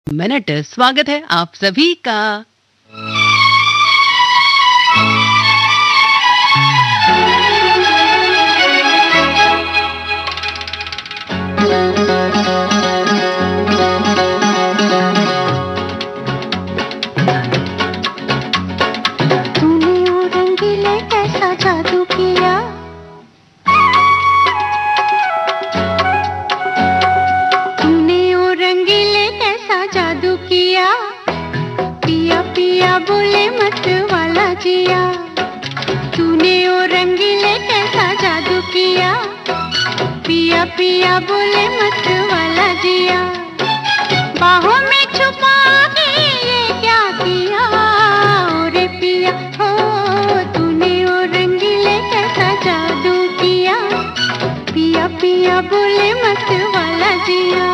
Minute स्वागत है आप सभी का। तूने वो रंगीले कैसा जादू किया, तूने वो रंगीले कैसा जादू किया, पिया पिया बोले मत वाला जिया। तूने वो रंगीले कैसा जादू किया, पिया पिया बोले मत वाला जिया। बाहों में छुपा के ये क्या किया, रे पिया हो तूने वो रंगीले कैसा जादू किया, पिया पिया बोले मत वाला जिया।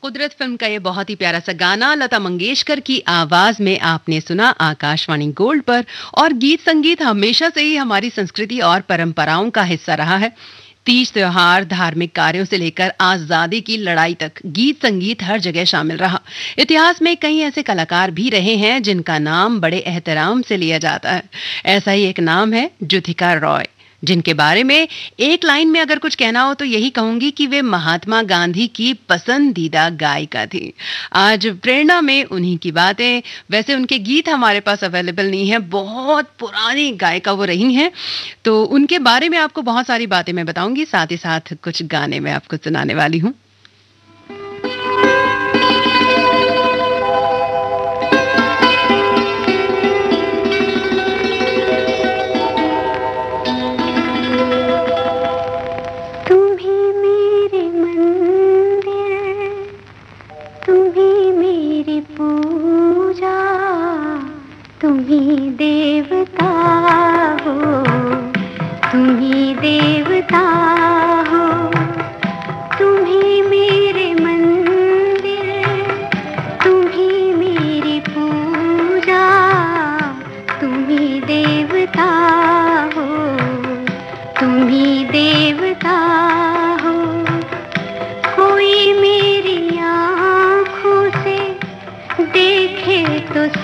कुदरत फिल्म का ये बहुत ही प्यारा सा गाना लता मंगेशकर की आवाज में आपने सुना आकाशवाणी गोल्ड पर। और गीत संगीत हमेशा से ही हमारी संस्कृति और परंपराओं का हिस्सा रहा है। तीज त्योहार, धार्मिक कार्यों से लेकर आजादी की लड़ाई तक गीत संगीत हर जगह शामिल रहा। इतिहास में कई ऐसे कलाकार भी रहे हैं जिनका नाम बड़े एहतराम से लिया जाता है। ऐसा ही एक नाम है ज्योतिका रॉय, जिनके बारे में एक लाइन में अगर कुछ कहना हो तो यही कहूंगी कि वे महात्मा गांधी की पसंदीदा गायिका थी। आज प्रेरणा में उन्हीं की बातें। वैसे उनके गीत हमारे पास अवेलेबल नहीं है, बहुत पुरानी गायिका वो रही हैं, तो उनके बारे में आपको बहुत सारी बातें मैं बताऊंगी, साथ ही साथ कुछ गाने मैं आपको सुनाने वाली हूँ। देवता हो, तुम्ही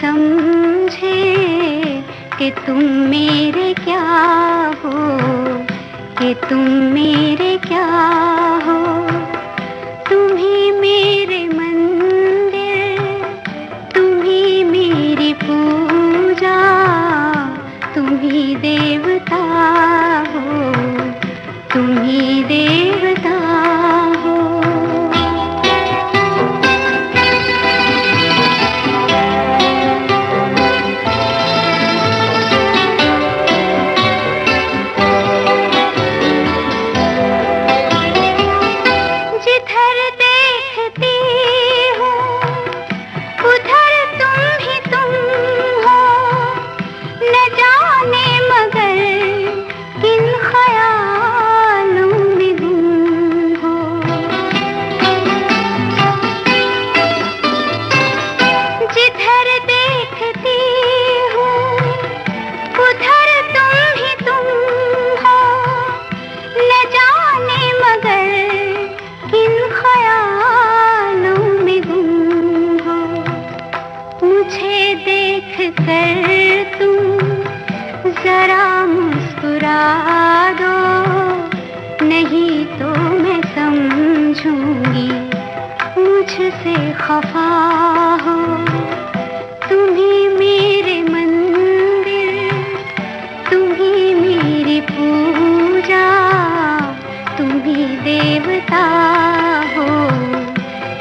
समझे कि तुम मेरे क्या हो, कि तुम मेरे क्या हो। तुम ही मेरे मंदिर, तुम ही मेरी पूजा, तुम ही देवता हो, तुम ही देवता हो। जिधर देखती हूँ उधर तुम ही तुम हो, न जाने मगर किन ख्यालों में गुम हो। जिधर देखती हूँ उधर तुम ही तुम हो, न जाने मगर किन ख्यालों में गुम हो। मुझे देख कर तुम जरा मुस्कुरा दो, नहीं तो मैं समझूंगी मुझसे खफा हो। तुम ही मेरे मंदिर, तुम ही मेरी पूजा, तुम ही देवता हो,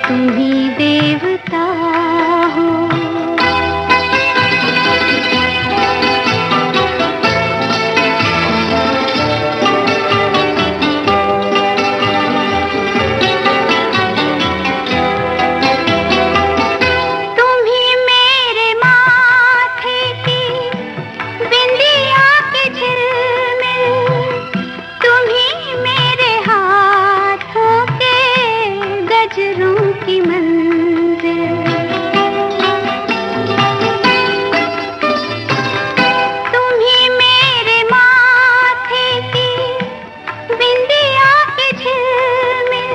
तुम ही देवता हो। तुम ही मेरे माथे की बिंदिया के झिलमिल, तुम ही मेरे हाथों के गजरों की मंजिल। तुम ही मेरे माथे की बिंदिया के झिलमिल,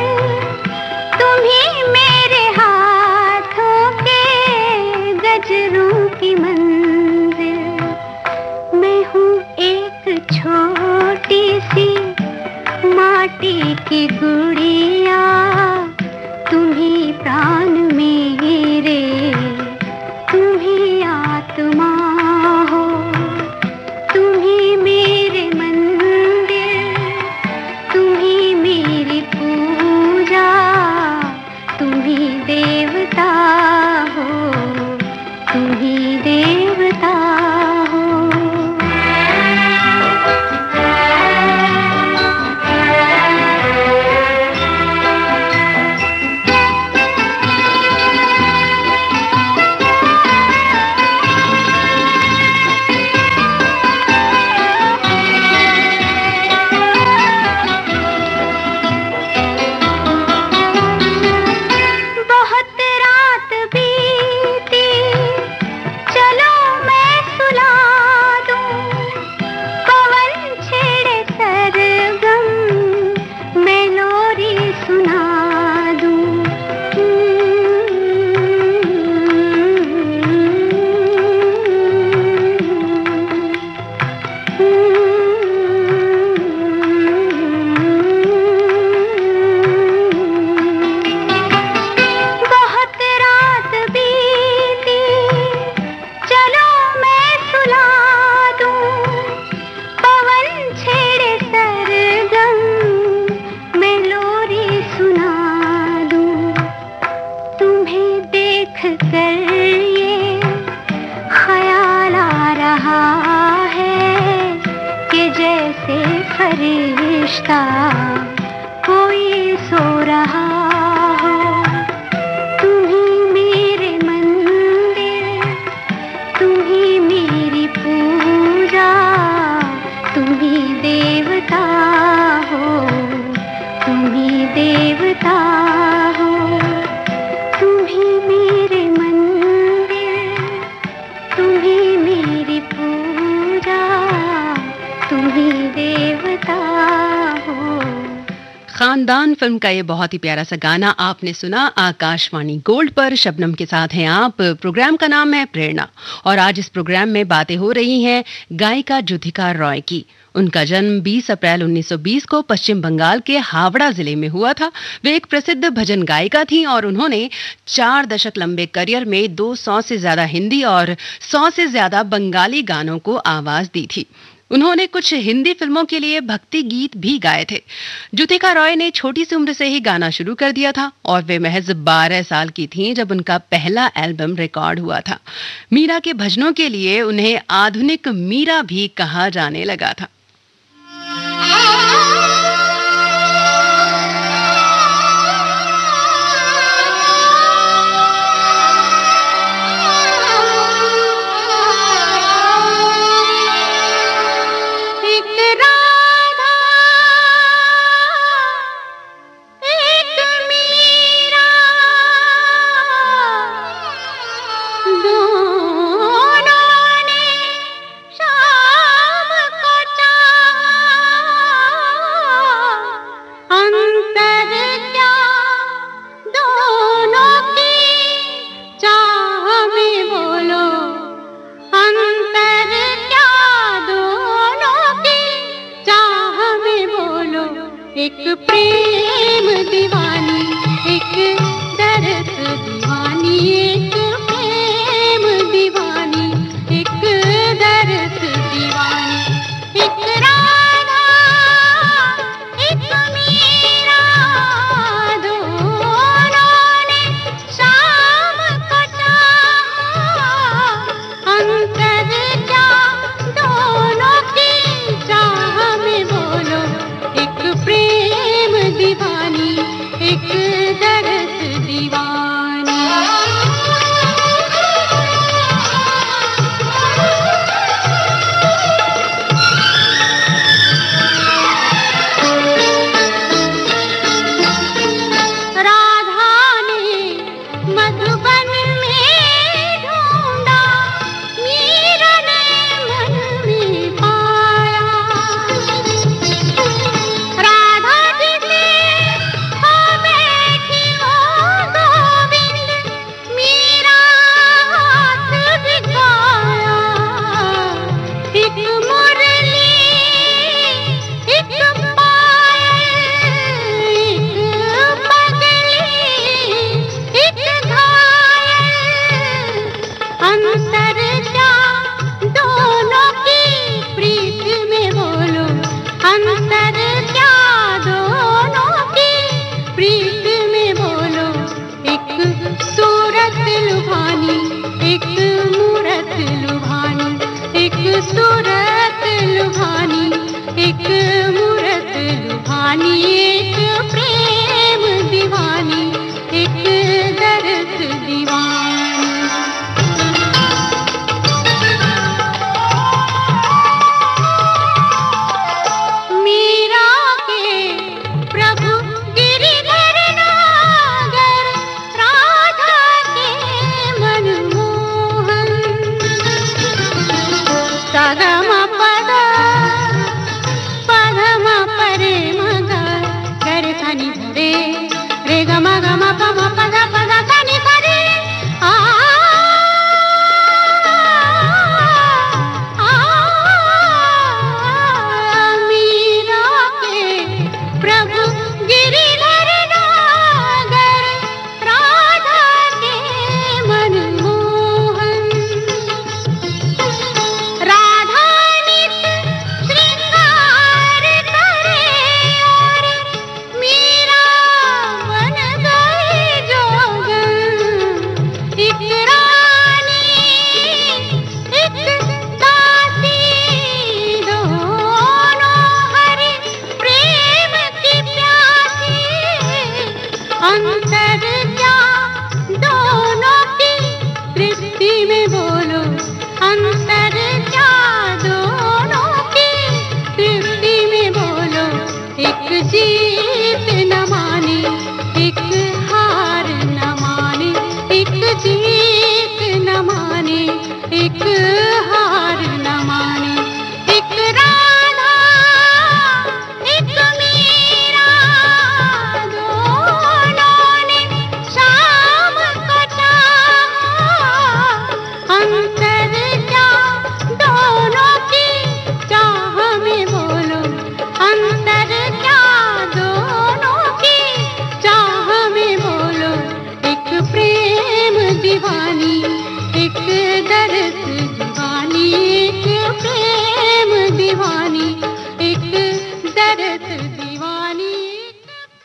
तुम ही मेरे हाथों के गजरों की मंजिल। मैं हूँ एक छोटी सी माटी की गुड़िया, तुम ही प्राण मेरे, तुम ही आत्मा हो। तुम ही मेरे मंदिर, तुम ही मेरी पूजा, तुम ही देवता हो, तुम ही देवता हो। बहुत रात बीती, चलो मैं सुला दूं। पवन छेड़े सरगम, मैं लोरी सुना दूं। बहुत रात बीती, चलो मैं सुला दूं। पवन छेड़े सरगम, मैं लोरी सुना दूं। तुम्हें देख कर ये ख्याल आ रहा है कि जैसे फरिश्ता कोई सो रहा हो। तुम ही मेरे मंदिर, तुम ही मेरी पूजा, तुम ही देवता हो, तुम ही देवता हो। तुम ही मेरे मंदिर, तुम ही मेरी पूजा, तुम ही देवता हो। खान खानदान फिल्म का ये बहुत ही प्यारा सा गाना आपने सुना आकाशवाणी गोल्ड पर। शबनम के साथ हैं आप। प्रोग्राम का नाम है प्रेरणा और आज इस प्रोग्राम में बातें हो रही हैं गायिका ज्योतिका रॉय की। उनका जन्म 20 अप्रैल 1920 को पश्चिम बंगाल के हावड़ा जिले में हुआ था। वे एक प्रसिद्ध भजन गायिका थीं और उन्होंने 4 दशक लंबे करियर में 200 से ज्यादा हिंदी और 100 से ज्यादा बंगाली गानों को आवाज दी थी। उन्होंने कुछ हिंदी फिल्मों के लिए भक्ति गीत भी गाए थे। ज्योतिका रॉय ने छोटी सी उम्र से ही गाना शुरू कर दिया था और वे महज 12 साल की थीं जब उनका पहला एल्बम रिकॉर्ड हुआ था। मीरा के भजनों के लिए उन्हें आधुनिक मीरा भी कहा जाने लगा था।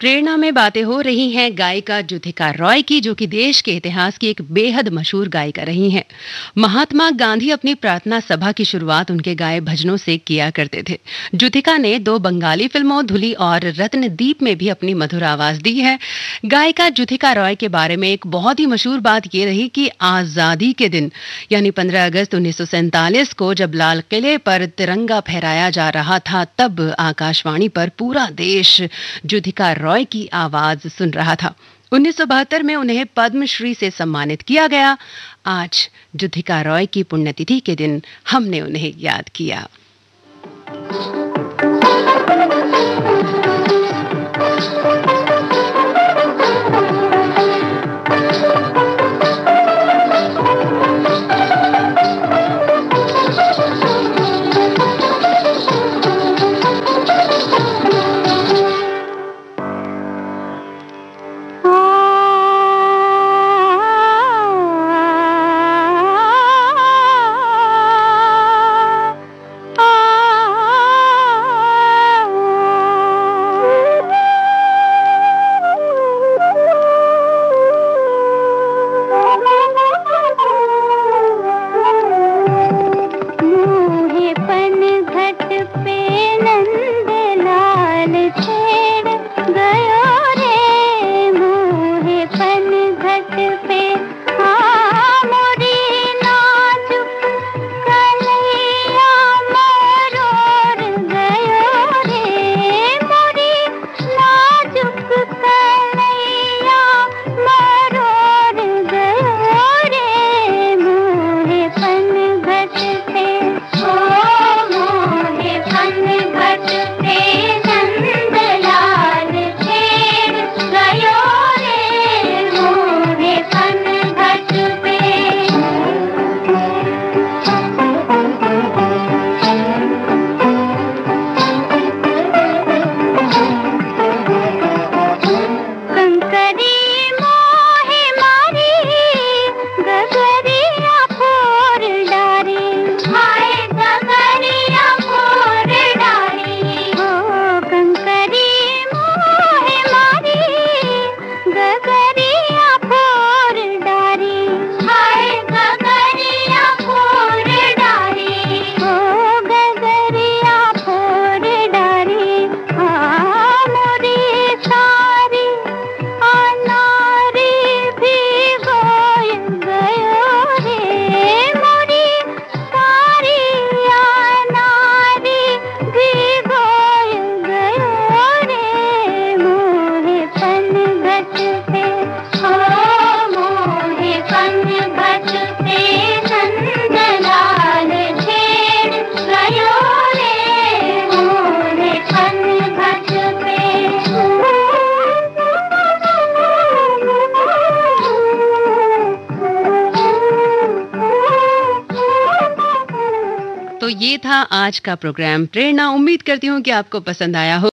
प्रेरणा में बातें हो रही हैं गायिका ज्योतिका रॉय की, जो कि देश के इतिहास की एक बेहद मशहूर गायिका रही हैं। महात्मा गांधी अपनी प्रार्थना सभा की शुरुआत उनके गाए भजनों से किया करते थे। ज्योतिका ने 2 बंगाली फिल्मों धुली और रत्नदीप में भी अपनी मधुर आवाज दी है। गायिका ज्योतिका रॉय के बारे में एक बहुत ही मशहूर बात यह रही कि आजादी के दिन यानी 15 अगस्त 1947 को जब लाल किले पर तिरंगा फहराया जा रहा था, तब आकाशवाणी पर पूरा देश ज्योतिका रॉय की आवाज सुन रहा था। 1972 में उन्हें पद्मश्री से सम्मानित किया गया। आज ज्योतिका रॉय की पुण्यतिथि के दिन हमने उन्हें याद किया। तो ये था आज का प्रोग्राम प्रेरणा। उम्मीद करती हूँ कि आपको पसंद आया हो।